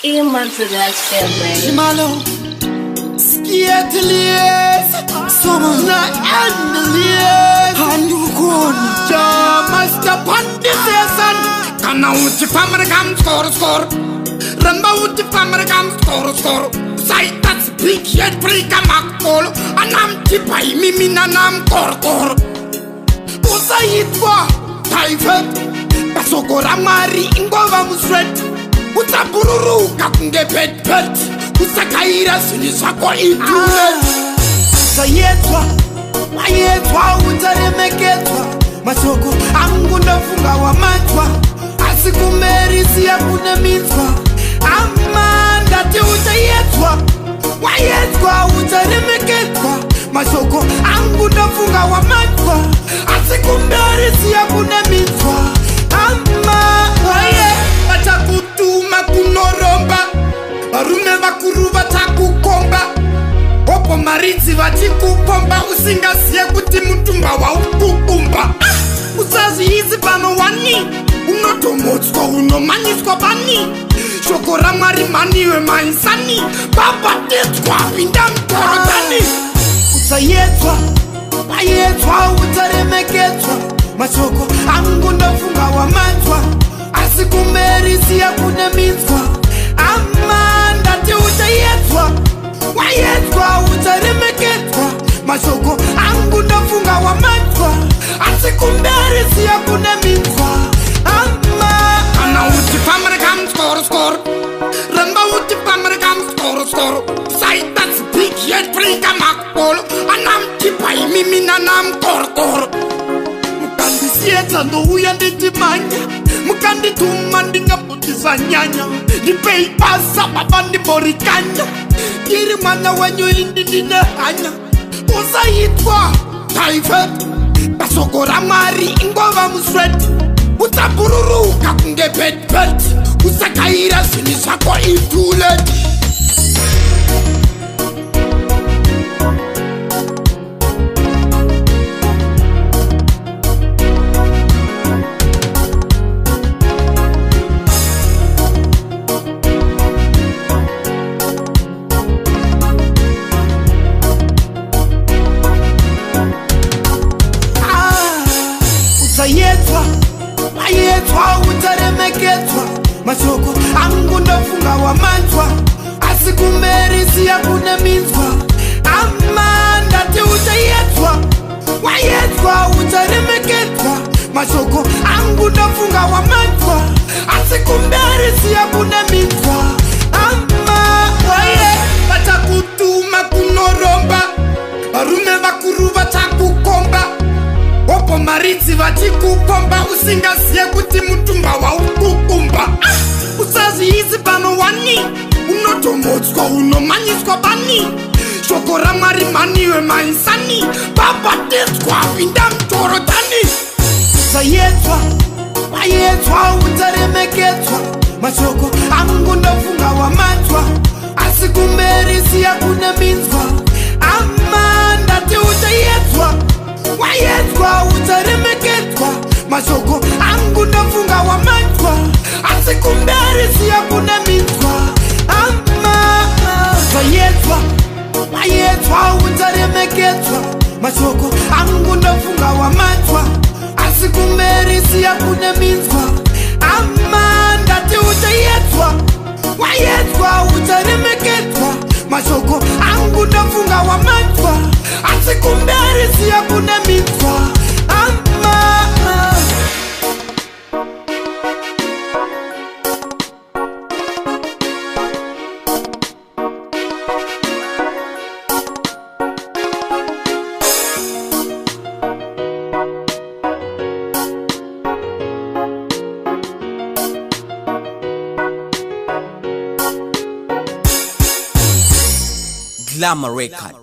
Iman's Shimalo, Skietlies, Somana Andelies, Handukun, Master Pandisesan, Kana Uchi Pamaragam score, Ramba Uchi Pamaragam score, Sight that's big yet break a macol, and I'm tipai Miminanam Korkor. Usaitwa, Typhus, Pasokora Mari, Ingova Musret. Utapururu kakunge pet Usakaira sunisako itule Sayetwa Mayetwa utaremeketwa Masoko angunda funga wa matwa Asikumerisi ya kunemitwa Amanda ti utayetwa Mayetwa utaremeketwa Masoko angunda funga wa matwa Asikumerisi ya kunemitwa Watakutuma kunoromba Barume bakuru batakukomba Opo marizi batikupomba Usingasie kuti mutumba wa ukukumba Usazi hizi bano wani Unotomotswa unomanyiswa bani Shokora marimaniwe mainsani Baba tetwa pinda mtorotani Usayetwa Mayetwa utaremeketwa Masoko angunda funga wa matwa Asikumerisi ya kunemitwa Amanda ti utayetwa Wayetwa utaremeketwa Masoko angunda funga wa matwa Asikumerisi ya kunemitwa Kana uti pamaragam score Ramba uti pamaragam score Sight that's big yet break a macol Anam tipai miminanam korkor Mukandi sieta ndo uya nditimanya Mukandi tumandi ngaputisa nyanya Nipei pasa babandi borikanya Kiri mana wanyo indi dine hanya Usaitwa Typhus Pasokora mari ingova musret Utapururu kakunge pet Usakaira sinisako itule Mayetwa utaremeketwa Masoko angunda funga wa matwa Asikumerisi ya kunemitwa Amanda ti utayetwa Wayetwa utaremeketwa Masoko angunda funga wa matwa Asikumerisi ya kunemitwa Batakutuma kunoromba Barume bakuru batakukomba Opo marizi vatikupomba Usingasie kuti mutumba wa ukukumba Usazi hizi bano wani Unotomotswa unomanyiswa bani Shokora marimaniwe mainsani Baba tetwa pinda mtorotani Sayetwa Mayetwa utaremeketwa Masoko angunda funga wa matwa Asikumerisi ya kunemitwa Amanda ti utayetwa Wayetwa utaremeketwa Masoko angunda funga wa matwa Asikumerisi ya kunemitwa Sayetwa Mayetwa utaremeketwa Masoko angunda funga wa matwa Asikumerisi ya kunemitwa Amanda ti utayetwa Wayetwa utaremeketwa Masoko angunda funga wa matwa Asikumerisi ya kunemitwa Glamour Record.